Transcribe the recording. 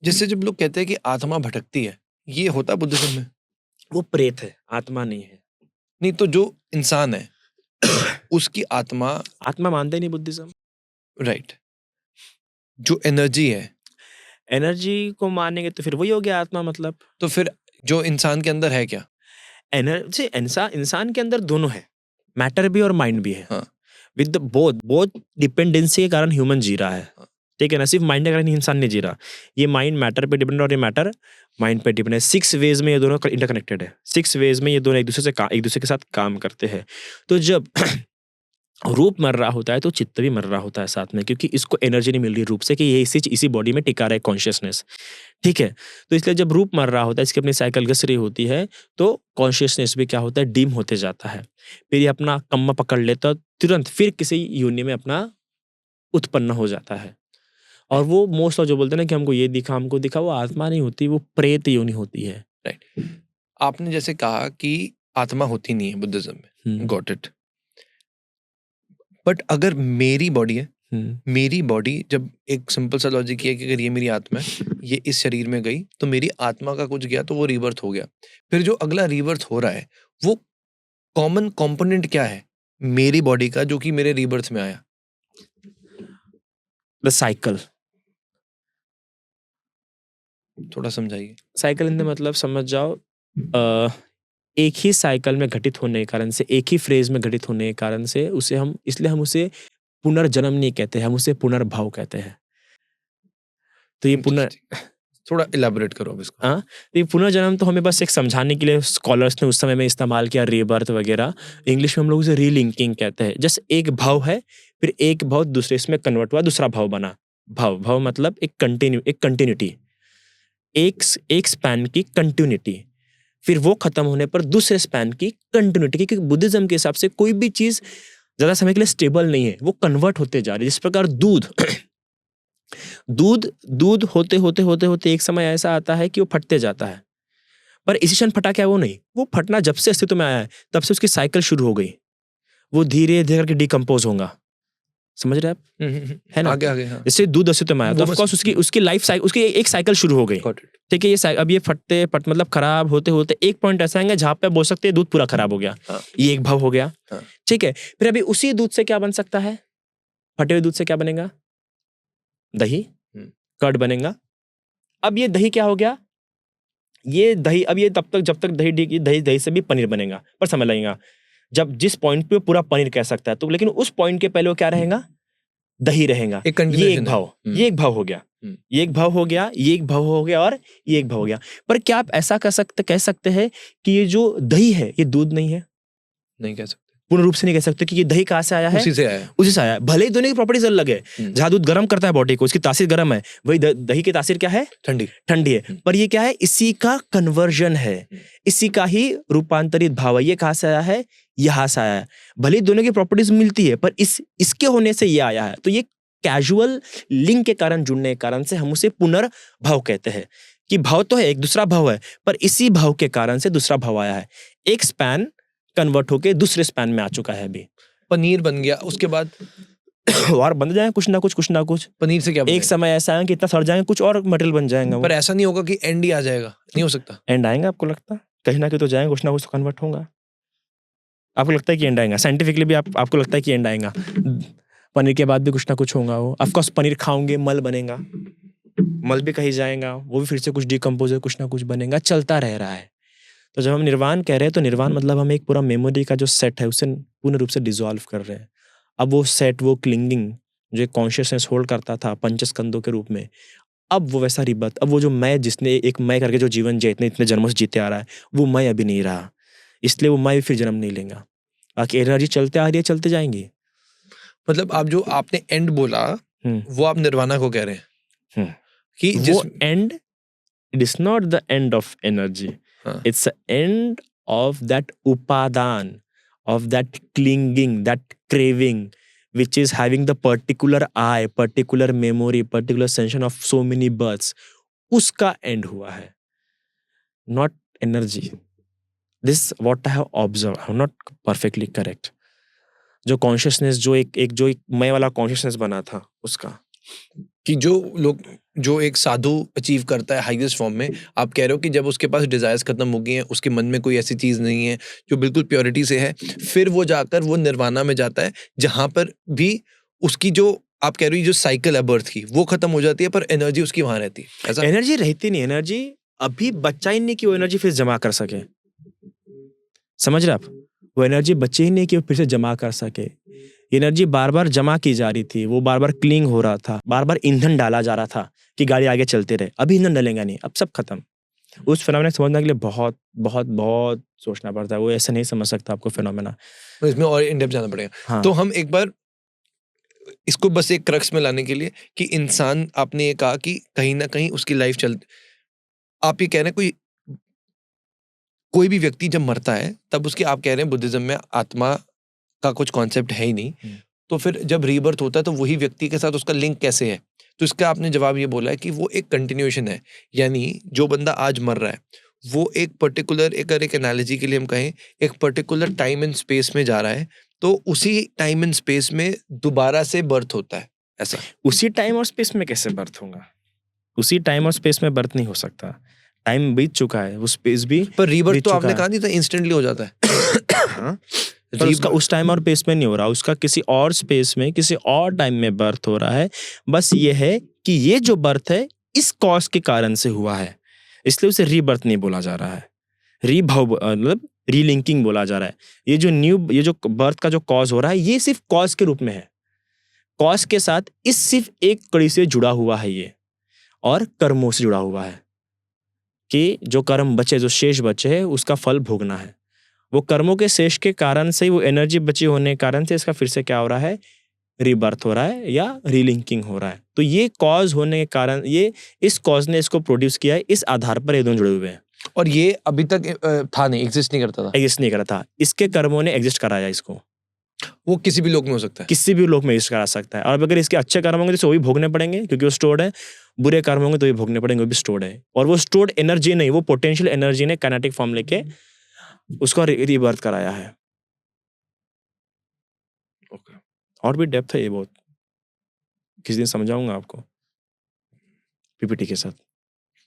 जैसे जब लोग कहते हैं कि आत्मा भटकती है, ये होता है बुद्धिज्म में? वो प्रेत है, आत्मा नहीं है। नहीं तो जो इंसान है उसकी आत्मा, आत्मा मानते नहीं बुद्धिज्म। राइट, जो एनर्जी है, एनर्जी को मानेंगे तो फिर वही हो गया आत्मा मतलब। तो फिर जो इंसान के अंदर है क्या? एनर्जी इंसान के अंदर दोनों है, मैटर भी और माइंड भी है। हाँ। विद बोथ बोथ डिपेंडेंसी के कारण ह्यूमन जी रहा है। हाँ। ठीक है ना, सिर्फ माइंड के कारण इंसान नहीं जी रहा। ये माइंड मैटर पे डिपेंड और ये मैटर माइंड पे डिपेंड है। 6 वेज में ये दोनों इंटरकनेक्टेड है। 6 वेज में ये दोनों एक दूसरे के साथ काम करते हैं। तो जब रूप मर रहा होता है तो चित्त भी मर रहा होता है साथ में, क्योंकि इसको एनर्जी नहीं मिल रही रूप से कि ये इसी बॉडी में टिका रहा है कॉन्शियसनेस। ठीक है, तो इसलिए जब रूप मर रहा होता है, इसकी अपनी साइकिल घस रही होती है, तो कॉन्शियसनेस भी क्या होता है, डीम होते जाता है। फिर ये अपना कम्मा पकड़ लेता है, तुरंत फिर किसी योनि में अपना उत्पन्न हो जाता है। और वो मोस्ट ऑफ जो बोलते हैं ना कि हमको दिखा, वो आत्मा नहीं होती, वो प्रेत योनि होती है। राइट। आपने जैसे कहा कि आत्मा होती नहीं है बुद्धिज्म में, गॉट इट। बट अगर मेरी बॉडी है, मेरी बॉडी जब एक सिंपल सा लॉजिक है कि अगर ये मेरी आत्मा है, ये इस शरीर में गई तो मेरी आत्मा का कुछ गया तो वो रीबर्थ हो गया। फिर जो अगला रीबर्थ हो रहा है वो कॉमन कंपोनेंट क्या है मेरी बॉडी का जो कि मेरे रीबर्थ में आया? The cycle. थोड़ा समझाइए। साइकिल इन द मतलब समझ जाओ, एक ही साइकिल में घटित होने के कारण से, एक ही फ्रेज में घटित होने के कारण से उसे हम उसे पुनर्जन्म नहीं कहते, हम उसे पुनर्भाव कहते हैं। तो ये थोड़ा इलैबोरेट करो अब इसको। हाँ, तो ये पुनर्जन्म तो हमें बस एक समझाने के लिए स्कॉलर्स ने उस समय में इस्तेमाल किया, रीबर्थ वगैरह। इंग्लिश में हम लोग उसे रीलिंकिंग कहते हैं। जस्ट एक भाव है, फिर एक भाव दूसरे इसमें कन्वर्ट हुआ, दूसरा भाव बना। भाव मतलब एक कंटिन्यूटी, एक स्पैन की कंटिन्यूटी, फिर वो खत्म होने पर दूसरे स्पैन की कंटिन्यूटी। क्योंकि बुद्धिज्म के हिसाब से कोई भी चीज ज्यादा समय के लिए स्टेबल नहीं है, वो कन्वर्ट होते जा रही है। जिस प्रकार दूध होते एक समय ऐसा आता है कि वो फटते जाता है, पर इसी क्षण फटा क्या, वो नहीं, वो फटना जब से अस्तित्व में आया है तब से उसकी साइकिल शुरू हो गई। वो धीरे धीरे करके डिकम्पोज होगा, समझ रहे आप? है ना? आगे हाँ। जैसे दूध अस्तित्व में आया तो ऑफ कोर्स उसकी लाइफ साइकिल, उसकी एक साइकिल शुरू हो गई। ठीक है, अब ये फट मतलब खराब होते एक पॉइंट ऐसा आएगा जहां पे बोल सकते हैं दूध पूरा खराब हो गया। हाँ। ये एक भाव हो गया। हाँ। ठीक है, फिर अभी उसी दूध से क्या बन सकता है? फटे हुए दूध से क्या बनेगा? दही, कर्ड बनेगा। अब ये दही क्या हो गया? ये दही, अब ये तब तक जब तक दही से भी पनीर बनेगा, पर समय लगेगा। जब जिस पॉइंट पे पूरा पनीर कह सकता है तो, लेकिन उस पॉइंट के पहले वो क्या रहेगा? दही रहेगा। ये एक भाव, ये एक भाव हो गया, ये एक भाव हो गया, ये एक भाव हो गया, और ये एक भाव हो गया। पर क्या आप ऐसा कह सकते हैं कि ये जो दही है ये दूध नहीं है? नहीं कह सकते, पूर्ण रूप से नहीं कह सकते, कि ये दही कहाँ से आया है? उसी से आया है। भले ही दोनों की प्रॉपर्टीज अलग है। जहां दूध गर्म करता है बॉडी को, उसकी तासीर गर्म है, वही दही की तासीर क्या है? ठंडी है। पर ये क्या है? इसी का कन्वर्जन है, इसी का ही रूपांतरित भाव है। ये कहाँ से आया है? यहाँ से आया है। भले ही दोनों की प्रॉपर्टीज मिलती है, पर इसके होने से ये आया है। तो ये कैजुअल लिंक के कारण, जुड़ने के कारण से हम उसे पुनर्भाव कहते हैं। कि भाव तो है, एक दूसरा भाव है, पर इसी भाव के कारण से दूसरा भाव आया है। एक स्पैन कन्वर्ट होके दूसरे स्पैन में आ चुका है। अभी पनीर बन गया, उसके बाद और बन जाएगा कुछ ना कुछ। पनीर से क्या एक समय ऐसा है कि इतना सड़ जाएंगे, कुछ और मटेरियल बन जाएगा। पर ऐसा नहीं होगा कि एंड ही आ जाएगा, नहीं हो सकता। एंड आएगा, आपको लगता? कहीं ना कहीं तो जाएंगे, कुछ ना कुछ तो कन्वर्ट होगा। आपको लगता है कि एंड आएगा? साइंटिफिकली भी आपको लगता है कि एंड आएगा? पनीर के बाद भी कुछ ना कुछ होगा। वो ऑफकोर्स पनीर खाओगे, मल बनेगा, मल भी कहीं जाएगा, वो भी फिर से कुछ डिकम्पोज है, कुछ ना कुछ बनेगा, चलता रह रहा है। तो जब हम निर्वाण कह रहे हैं तो निर्वाण मतलब हम एक पूरा मेमोरी का जो सेट है उसे पूर्ण रूप से डिसॉल्व कर रहे हैं। अब वो सेट, वो क्लिंगिंग जो एक कॉन्शियसनेस होल्ड करता था पंचस्कंदों के रूप में, अब वो वैसा रिबर्थ, अब वो जो मैं, जिसने एक मैं करके जो जीवन जिए, इतने जन्मों से जीते आ रहा है, वो मैं अभी नहीं रहा। इसलिए वो मैं फिर जन्म नहीं लेगा। बाकी एनर्जी चलते आ रही है, चलते जाएंगी। मतलब आप जो आपने एंड बोला वो आप निर्वाणा को कह रहे हैं कि वो and, it is not the end of energy, it's the end of that upadan, of that clinging, that craving, which is having the particular I, particular memory, particular sensation of so many births. उसका end हुआ है, not energy. This what I have observed, I'm not perfectly correct. जो consciousness, जो एक मैं वाला consciousness बना था उसका, कि जो एक साधु अचीव करता है हाईएस्ट फॉर्म में, आप कह रहे हो कि जब उसके पास डिजायर्स खत्म हो गई हैं, उसके मन में कोई ऐसी चीज नहीं है जो बिल्कुल प्योरिटी से है, फिर वो जाकर वो निर्वाणा में जाता है, जहां पर भी उसकी जो आप कह रहे हो जो साइकिल है बर्थ की वो खत्म हो जाती है, पर एनर्जी उसकी वहां रहती है, ऐसा? एनर्जी रहती नहीं, एनर्जी अभी बच्चा ही नहीं कि वो एनर्जी फिर जमा कर सके। समझ रहे आप? वो एनर्जी बच्चे ही नहीं कि वो फिर से जमा कर सके। एनर्जी बार बार जमा की जा रही थी, वो बार बार क्लिंग हो रहा था, बार बार ईंधन डाला जा रहा था कि गाड़ी आगे चलते रहे। अभी ईंधन डलेगा नहीं, अब सब खत्म। उस फिनोमेना को समझने के लिए बहुत बहुत बहुत सोचना पड़ता है। वो ऐसे नहीं समझ सकता आपको फिनोमेना। तो इसमें और इन डेप्थ जाना पड़ेगा। हाँ। तो हम एक बार इसको बस एक क्रक्स में लाने के लिए कि इंसान, आपने ये कहा कि कहीं ना कहीं उसकी लाइफ चल, आप ये कह रहे हैं कोई भी व्यक्ति जब मरता है तब उसकी, आप कह रहे हैं बुद्धिज्म में आत्मा का कुछ कॉन्सेप्ट है ही नहीं, तो फिर जब रीबर्थ होता है तो वही व्यक्ति के साथ उसका लिंक कैसे है? तो इसका आपने जवाब ये बोला है कि वो एक कंटिन्यूएशन है, यानी जो बंदा आज मर रहा है वो एक पर्टिकुलर, एक एनालॉजी के लिए हम कहें, एक पर्टिकुलर टाइम एंड स्पेस में जा रहा है, तो उसी टाइम एंड स्पेस में दोबारा से बर्थ होता है, ऐसा? उसी टाइम और स्पेस में कैसे बर्थ होगा? उसी टाइम और स्पेस में बर्थ नहीं हो सकता। टाइम बीत चुका है, वो स्पेस भी पर रीबर्थ बीत तो चुका आपने है। कहा नहीं था इंस्टेंटली हो जाता है। हाँ, पर उसका उस टाइम और स्पेस में नहीं हो रहा, उसका किसी और स्पेस में किसी और टाइम में बर्थ हो रहा है। बस ये है कि ये जो बर्थ है इस कॉज के कारण से हुआ है, इसलिए उसे रीबर्थ नहीं बोला जा रहा है। मतलब रीलिंकिंग बोला जा रहा है। ये जो बर्थ का जो कॉज हो रहा है ये सिर्फ कॉज के रूप में है। कॉज के साथ इस सिर्फ एक कड़ी से जुड़ा हुआ है ये, और कर्मों से जुड़ा हुआ है कि जो कर्म बचे, जो शेष बचे हैं उसका फल भोगना है। वो कर्मों के शेष के कारण से, वो एनर्जी बची होने के कारण से इसका फिर से क्या हो रहा है, रीबर्थ हो रहा है या रीलिंकिंग हो रहा है। तो ये कॉज होने के कारण, ये इस कॉज ने इसको प्रोड्यूस किया है, इस आधार पर ये दोनों जुड़े हुए हैं। और ये अभी तक था नहीं, एग्जिस्ट नहीं करता था, एग्जिस्ट नहीं करा था, इसके कर्मों ने एग्जिस्ट कराया इसको। वो किसी भी लोक में हो सकता है, किसी भी लोक में एग्जिस्ट करा सकता है। और अगर इसके अच्छे कर्म होंगे तो वो भी भोगने पड़ेंगे क्योंकि वो स्टोर्ड है, बुरे कर्म होंगे तो भी भोगने पड़ेंगे, वो भी स्टोर्ड है। और वो स्टोर्ड एनर्जी नहीं, वो पोटेंशियल एनर्जी ने काइनेटिक फॉर्म लेके उसको रीबर्थ कराया है। और भी डेप्थ है ये बहुत, किसी दिन समझाऊंगा आपको पीपीटी के साथ।